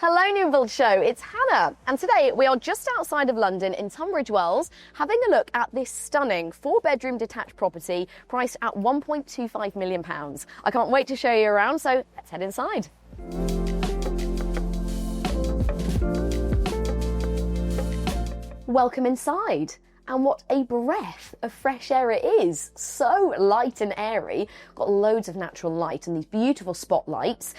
Hello New Build Show, it's Hannah, and today we are just outside of London in Tunbridge Wells having a look at this stunning 4-bedroom detached property priced at £1.25 million. I can't wait to show you around, so let's head inside. Welcome inside. And what a breath of fresh air it is. So light and airy. Got loads of natural light and these beautiful spotlights.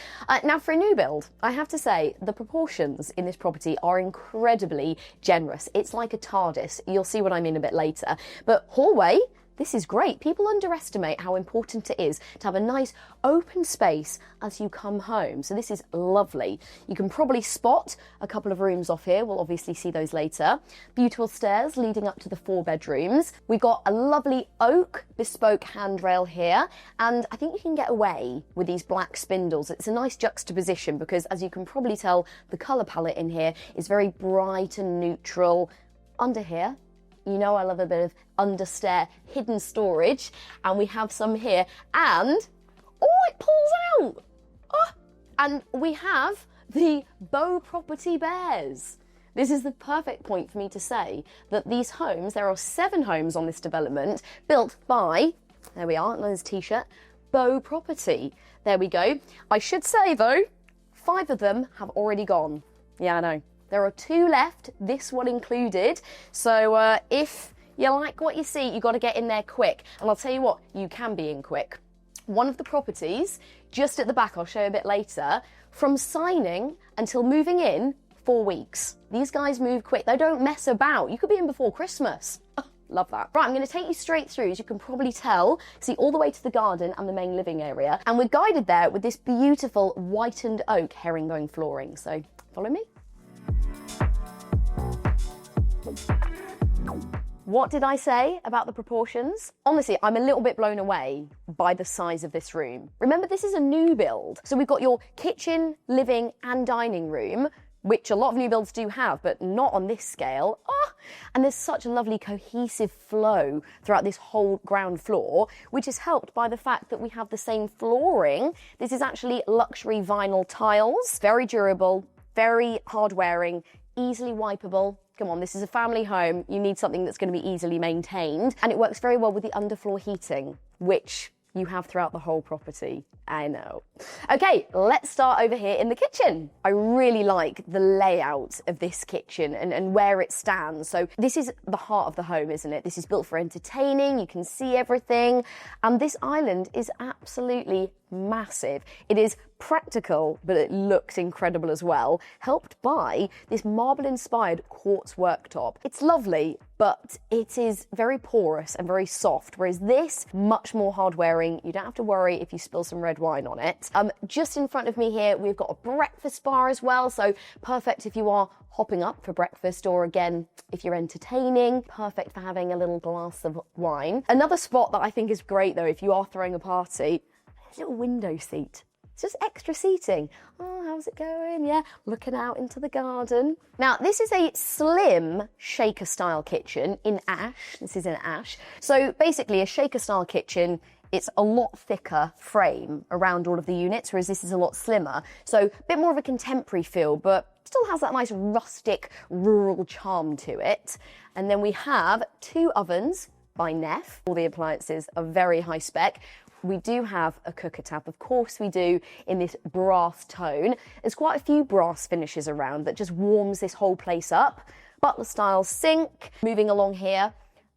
Now for a new build, I have to say the proportions in this property are incredibly generous. It's like a TARDIS. You'll see what I mean a bit later. But hallway, this is great. People underestimate how important it is to have a nice open space as you come home. So this is lovely. You can probably spot a couple of rooms off here. We'll obviously see those later. Beautiful stairs leading up to the 4 bedrooms. We've got a lovely oak bespoke handrail here. And I think you can get away with these black spindles. It's a nice juxtaposition because, as you can probably tell, the colour palette in here is very bright and neutral. Under here, you know I love a bit of understair hidden storage, and we have some here, and oh, it pulls out. Oh, and we have the Beau Property bears. This is the perfect point for me to say that these homes, there are 7 homes on this development built by, there we are, there's a t-shirt, Beau Property. There we go. I should say though, 5 of them have already gone. Yeah, I know. There are 2 left, this one included. So if you like what you see, you've got to get in there quick. And I'll tell you what, you can be in quick. One of the properties, just at the back, I'll show you a bit later, from signing until moving in, 4 weeks. These guys move quick. They don't mess about. You could be in before Christmas. Oh, love that. Right, I'm going to take you straight through, as you can probably tell, see all the way to the garden and the main living area. And we're guided there with this beautiful whitened oak herringbone flooring. So follow me. What did I say about the proportions? Honestly, I'm a little bit blown away by the size of this room. Remember, this is a new build. So we've got your kitchen, living and dining room, which a lot of new builds do have, but not on this scale. Oh, and there's such a lovely cohesive flow throughout this whole ground floor, which is helped by the fact that we have the same flooring. This is actually luxury vinyl tiles, very durable, very hard wearing, easily wipeable. Come on, this is a family home. You need something that's going to be easily maintained. And it works very well with the underfloor heating, which you have throughout the whole property. I know. Okay, let's start over here in the kitchen. I really like the layout of this kitchen and where it stands. So this is the heart of the home, isn't it? This is built for entertaining. You can see everything. And this island is absolutely massive. It is practical, but it looks incredible as well, helped by this marble-inspired quartz worktop. It's lovely, but it is very porous and very soft, whereas this, much more hard-wearing. You don't have to worry if you spill some red wine on it. Just in front of me here, we've got a breakfast bar as well, so perfect if you are hopping up for breakfast, or again, if you're entertaining, perfect for having a little glass of wine. Another spot that I think is great though, if you are throwing a party, a little window seat. It's just extra seating. Oh, how's it going? Yeah, looking out into the garden. Now, this is a slim shaker-style kitchen in ash. This is in ash. So basically, a shaker-style kitchen, it's a lot thicker frame around all of the units, whereas this is a lot slimmer. So a bit more of a contemporary feel, but still has that nice rustic, rural charm to it. And then we have 2 ovens by Neff. All the appliances are very high spec. We do have a cooker tap, of course we do, in this brass tone. There's quite a few brass finishes around that just warms this whole place up. Butler style sink. Moving along here,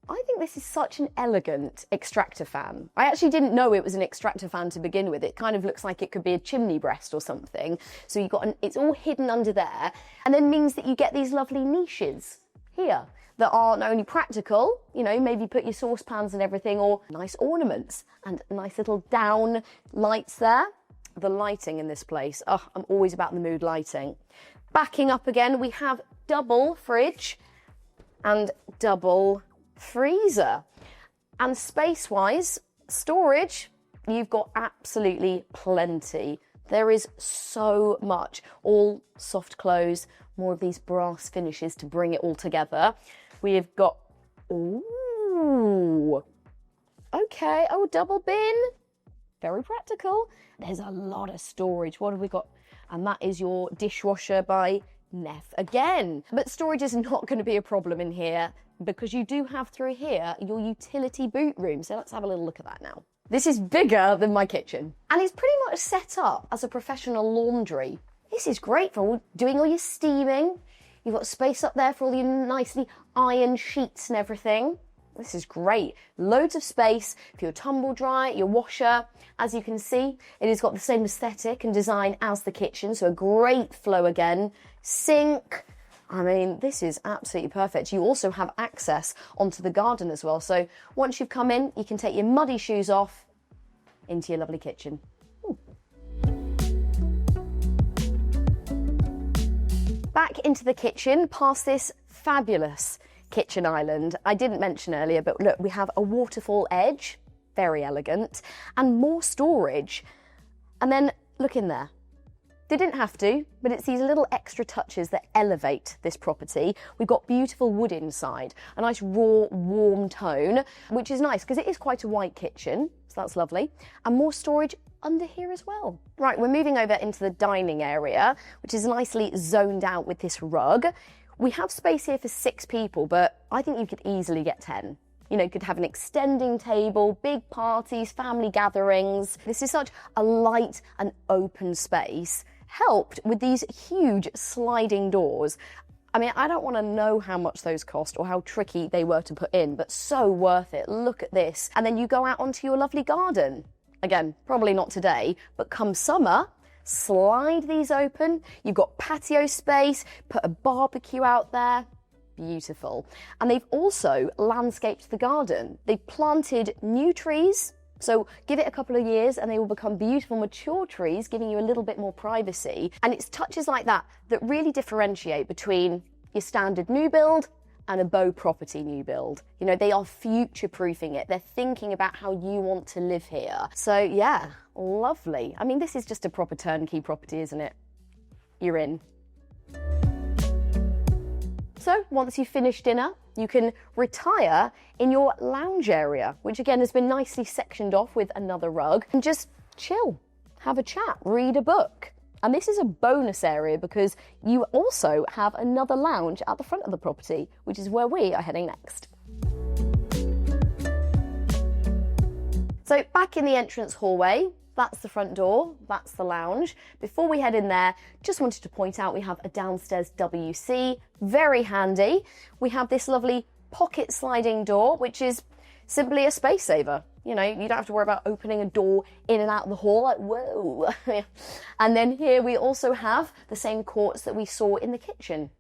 I think this is such an elegant extractor fan. I actually didn't know it was an extractor fan to begin with. It kind of looks like it could be a chimney breast or something. So you've got it's all hidden under there, and then means that you get these lovely niches here that are not only practical, you know, maybe put your saucepans and everything, or nice ornaments and nice little down lights there. The lighting in this place, oh, I'm always about the mood lighting. Backing up again, we have double fridge and double freezer. And space-wise, storage, you've got absolutely plenty. There is so much, all soft close, more of these brass finishes to bring it all together. We've got, ooh, okay, oh, double bin, very practical. There's a lot of storage. What have we got? And that is your dishwasher by Neff again. But storage is not going to be a problem in here because you do have through here your utility boot room. So let's have a little look at that now. This is bigger than my kitchen and it's pretty much set up as a professional laundry. This is great for doing all your steaming. You've got space up there for all your nicely ironed sheets and everything. This is great. Loads of space for your tumble dryer, your washer. As you can see, it has got the same aesthetic and design as the kitchen, so a great flow again. Sink. I mean, this is absolutely perfect. You also have access onto the garden as well. So once you've come in, you can take your muddy shoes off into your lovely kitchen. Ooh. Back into the kitchen, past this fabulous kitchen island. I didn't mention earlier, but look, we have a waterfall edge, very elegant, and more storage. And then look in there. They didn't have to, but it's these little extra touches that elevate this property. We've got beautiful wood inside, a nice raw, warm tone, which is nice because it is quite a white kitchen, so that's lovely. And more storage under here as well. Right, we're moving over into the dining area, which is nicely zoned out with this rug. We have space here for 6 people, but I think you could easily get 10. You know, you could have an extending table, big parties, family gatherings. This is such a light and open space, helped with these huge sliding doors. I mean, I don't want to know how much those cost or how tricky they were to put in, but so worth it. Look at this. And then you go out onto your lovely garden. Again, probably not today, but come summer, slide these open. You've got patio space, put a barbecue out there. Beautiful. And they've also landscaped the garden. They've planted new trees. So give it a couple of years and they will become beautiful, mature trees, giving you a little bit more privacy. And it's touches like that that really differentiate between your standard new build and a Beau Property new build. You know, they are future-proofing it. They're thinking about how you want to live here. So yeah, lovely. I mean, this is just a proper turnkey property, isn't it? You're in. So once you've finished dinner, you can retire in your lounge area, which again has been nicely sectioned off with another rug, and just chill, have a chat, read a book. And this is a bonus area because you also have another lounge at the front of the property, which is where we are heading next. So back in the entrance hallway, that's the front door, that's the lounge. Before we head in there, just wanted to point out we have a downstairs WC, very handy. We have this lovely pocket sliding door, which is simply a space saver. You know, you don't have to worry about opening a door in and out of the hall, like, whoa. And then here we also have the same quartz that we saw in the kitchen.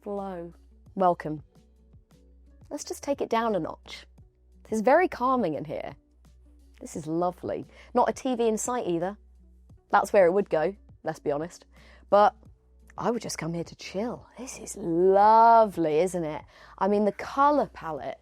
Flow. Welcome. Let's just take it down a notch. It's very calming in here. This is lovely. Not a TV in sight either. That's where it would go, let's be honest. But I would just come here to chill. This is lovely, isn't it? I mean, the colour palette,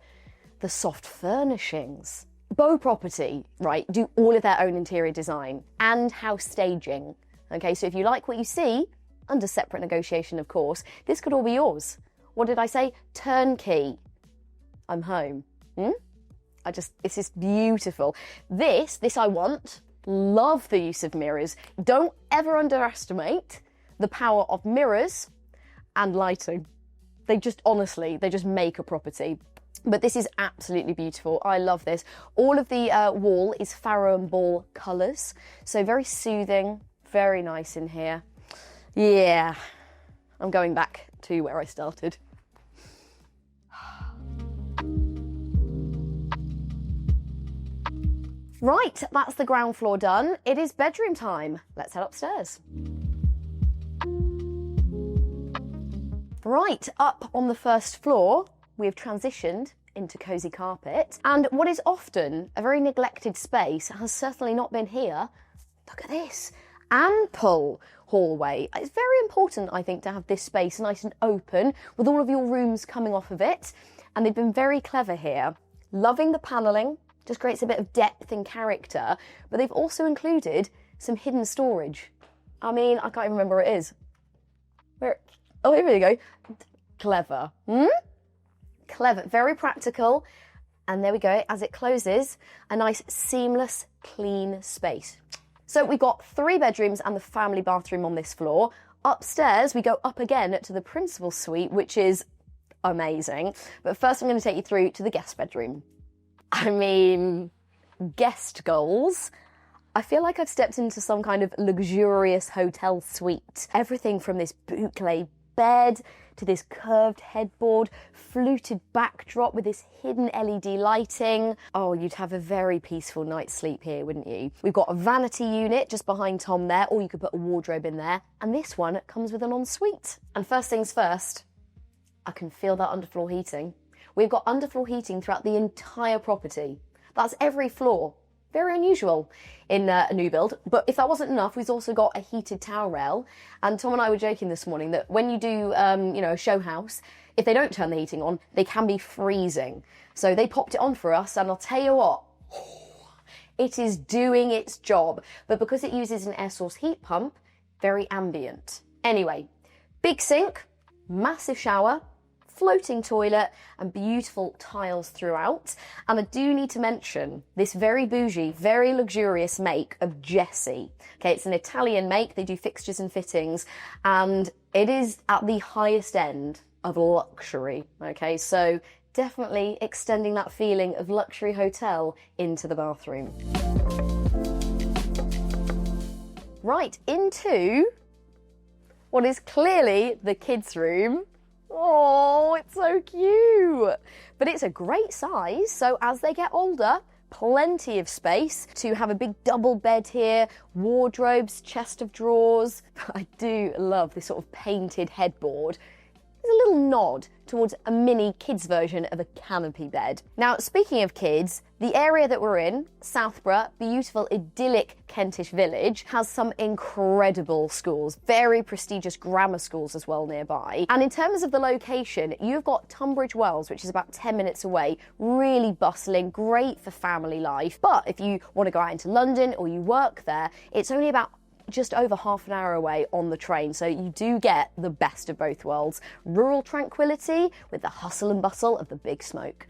the soft furnishings. Beau Property, right, do all of their own interior design and house staging. Okay, so if you like what you see, under separate negotiation, of course, this could all be yours. What did I say? Turnkey. I'm home. This is beautiful. This I want. Love the use of mirrors. Don't ever underestimate the power of mirrors and lighting. They just make a property. But this is absolutely beautiful. I love this. All of the wall is Farrow and Ball colours. So very soothing, very nice in here. Yeah, I'm going back to where I started. Right, that's the ground floor done. It is bedroom time. Let's head upstairs. Right, up on the first floor, we have transitioned into cosy carpet. And what is often a very neglected space has certainly not been here. Look at this. Ample hallway. It's very important, I think, to have this space nice and open with all of your rooms coming off of it. And they've been very clever here. Loving the panelling. Just creates a bit of depth and character, but they've also included some hidden storage. I mean, I can't even remember where it is. Oh, here we go. Clever. Clever, very practical. And there we go, as it closes, a nice seamless, clean space. So we've got 3 bedrooms and the family bathroom on this floor. Upstairs, we go up again to the principal suite, which is amazing. But first I'm going to take you through to the guest bedroom. I mean, guest goals. I feel like I've stepped into some kind of luxurious hotel suite. Everything from this boucle bed to this curved headboard, fluted backdrop with this hidden LED lighting. Oh, you'd have a very peaceful night's sleep here, wouldn't you? We've got a vanity unit just behind Tom there, or you could put a wardrobe in there. And this one comes with an ensuite. And first things first, I can feel that underfloor heating. We've got underfloor heating throughout the entire property. That's every floor. Very unusual in a new build. But if that wasn't enough, we've also got a heated towel rail. And Tom and I were joking this morning that when you do, a show house, if they don't turn the heating on, they can be freezing. So they popped it on for us, and I'll tell you what, it is doing its job. But because it uses an air source heat pump, very ambient. Anyway, big sink, massive shower, floating toilet and beautiful tiles throughout. And I do need to mention this very bougie, very luxurious make of Jessie. Okay, it's an Italian make. They do fixtures and fittings and it is at the highest end of luxury. Okay, so definitely extending that feeling of luxury hotel into the bathroom. Right, into what is clearly the kids' room. Oh, it's so cute. But it's a great size, so as they get older, plenty of space to have a big double bed here, wardrobes, chest of drawers. I do love this sort of painted headboard. There's a little nod towards a mini kids version of a canopy bed. Now, speaking of kids, the area that we're in, Southborough, beautiful idyllic Kentish village, has some incredible schools, very prestigious grammar schools as well nearby. And in terms of the location, you've got Tunbridge Wells, which is about 10 minutes away, really bustling, great for family life. But if you want to go out into London or you work there, it's only about just over half an hour away on the train, so you do get the best of both worlds. Rural tranquility with the hustle and bustle of the big smoke.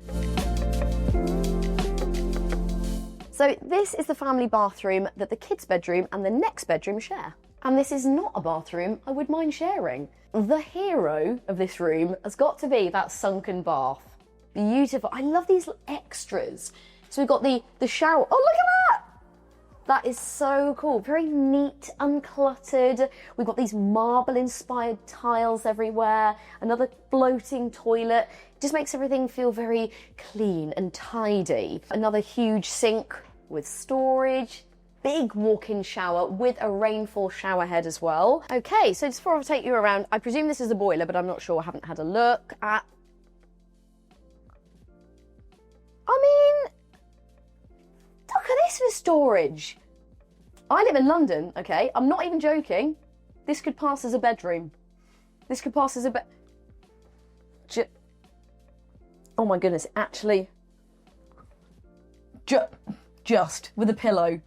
So this is the family bathroom that the kids' bedroom and the next bedroom share. And this is not a bathroom I would mind sharing. The hero of this room has got to be that sunken bath. Beautiful. I love these extras. So we've got the shower. Oh, look at that! That is so cool. Very neat, uncluttered. We've got these marble-inspired tiles everywhere. Another floating toilet. Just makes everything feel very clean and tidy. Another huge sink with storage. Big walk-in shower with a rainfall shower head as well. Okay, so just before I take you around, I presume this is a boiler, but I'm not sure. I haven't had a look at. I mean, look at this for storage. I live in London, okay? I'm not even joking. This could pass as a bedroom. This could pass as a bed. Oh my goodness, actually. Just with a pillow.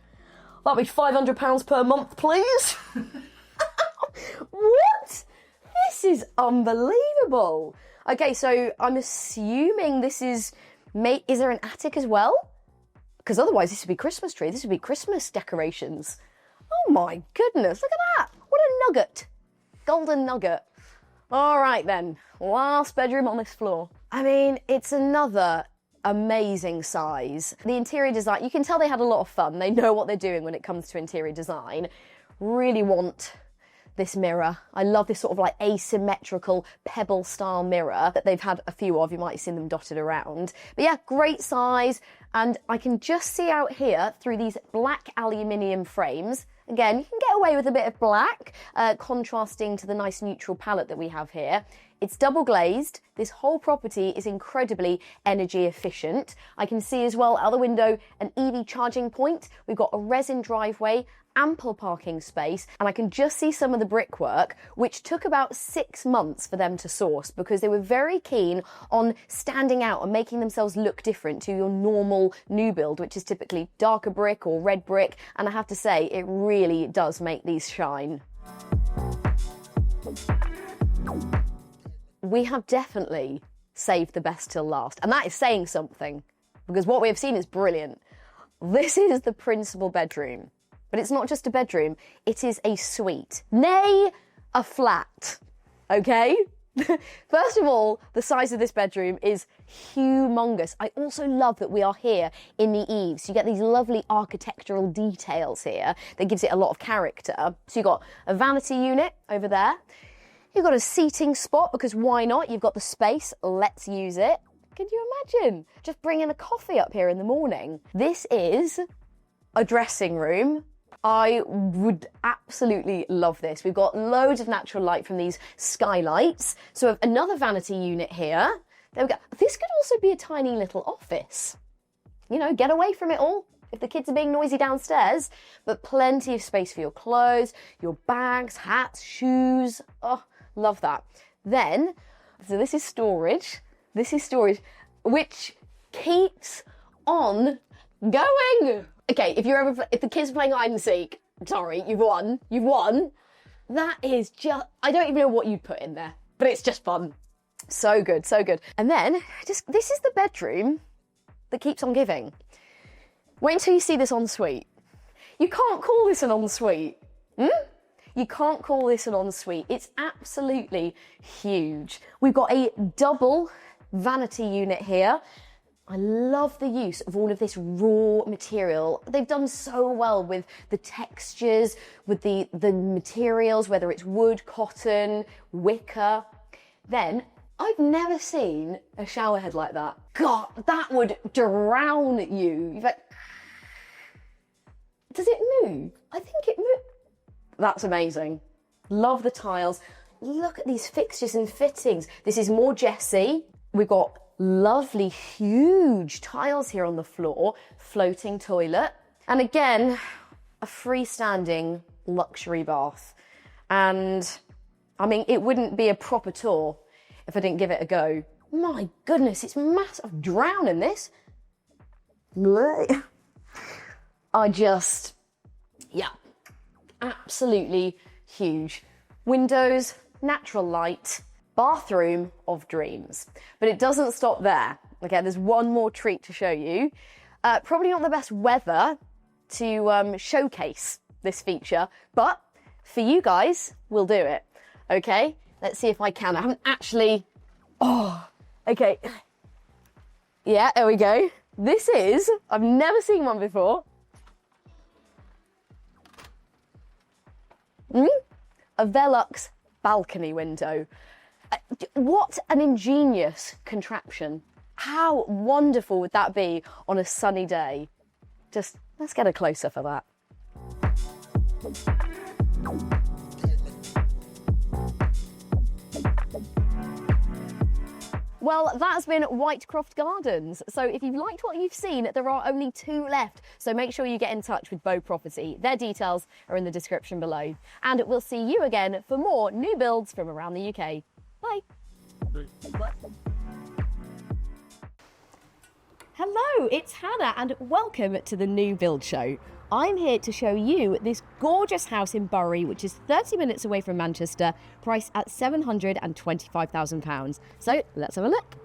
That'd be £500 per month, please. What? This is unbelievable. Okay, so I'm assuming this is there an attic as well? Because otherwise this would be Christmas tree. This would be Christmas decorations. Oh my goodness, look at that. What a nugget. Golden nugget. All right then, last bedroom on this floor. I mean, it's another amazing size. The interior design, you can tell they had a lot of fun. They know what they're doing when it comes to interior design. Really want this mirror. I love this sort of like asymmetrical pebble style mirror that they've had a few of. You might have seen them dotted around. But yeah, great size. And I can just see out here through these black aluminium frames. Again, you can get away with a bit of black, contrasting to the nice neutral palette that we have here. It's double glazed. This whole property is incredibly energy efficient. I can see as well out the window an EV charging point. We've got a resin driveway, ample parking space, and I can just see some of the brickwork, which took about 6 months for them to source because they were very keen on standing out and making themselves look different to your normal new build, which is typically darker brick or red brick. And I have to say, it really does make these shine. We have definitely saved the best till last, and that is saying something because what we have seen is brilliant. This is the principal bedroom. But it's not just a bedroom, it is a suite, nay, a flat, okay? First of all, the size of this bedroom is humongous. I also love that we are here in the eaves. You get these lovely architectural details here that gives it a lot of character. So you've got a vanity unit over there. You've got a seating spot, because why not? You've got the space, let's use it. Can you imagine? Just bringing a coffee up here in the morning. This is a dressing room. I would absolutely love this. We've got loads of natural light from these skylights. So we have another vanity unit here. There we go. This could also be a tiny little office. You know, get away from it all if the kids are being noisy downstairs, but plenty of space for your clothes, your bags, hats, shoes. Oh, love that. Then, so this is storage. This is storage, which keeps on going. Okay, if the kids are playing hide and seek, sorry, you've won. That is just, I don't even know what you'd put in there, but it's just fun. So good, so good. And then, this is the bedroom that keeps on giving. Wait until you see this ensuite. You can't call this an ensuite. You can't call this an ensuite. It's absolutely huge. We've got a double vanity unit here. I love the use of all of this raw material. They've done so well with the textures, with the materials, whether it's wood, cotton, wicker. Then, I've never seen a shower head like that. God, that would drown you. You're like, does it move? I think it moves. That's amazing. Love the tiles. Look at these fixtures and fittings. This is more Jessie. We've got lovely, huge tiles here on the floor, floating toilet. And again, a freestanding luxury bath. And I mean, it wouldn't be a proper tour if I didn't give it a go. My goodness, it's massive. I'm drowning this. Yeah, absolutely huge. Windows, natural light, bathroom of dreams. But it doesn't stop there. Okay, there's one more treat to show you. Probably not the best weather to showcase this feature, but for you guys, we'll do it. Okay, let's see if I can. I haven't actually... Oh, okay. Yeah, there we go. This is... I've never seen one before. A Velux balcony window. What an ingenious contraption. How wonderful would that be on a sunny day? Just, let's get a close-up of that. Well, that's been Whitecroft Gardens. So if you've liked what you've seen, there are only 2 left. So make sure you get in touch with Beau Property. Their details are in the description below. And we'll see you again for more new builds from around the UK. Bye. Hello, it's Hannah and welcome to the New Build Show. I'm here to show you this gorgeous house in Bury, which is 30 minutes away from Manchester, priced at £725,000. So let's have a look.